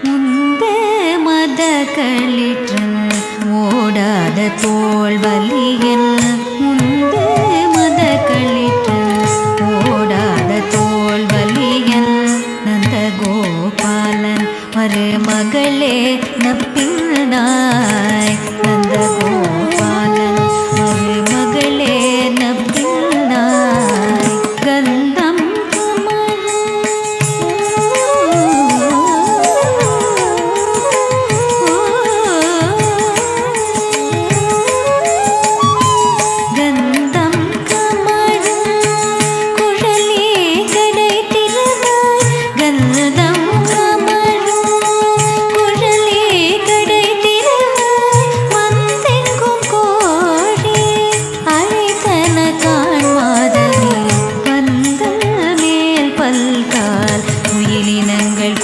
முன்பே மத களிற்று ஓடாத தோல் வலியன் முன்பே மத களிற்று ஓடாத தோல் வலியன் நந்த கோபாலன் மருமகளே நப்பின்னாய் நந்த கோபாலன் மருமகளே நப்பின்னாய் கந்தம் குயிலினங்கள்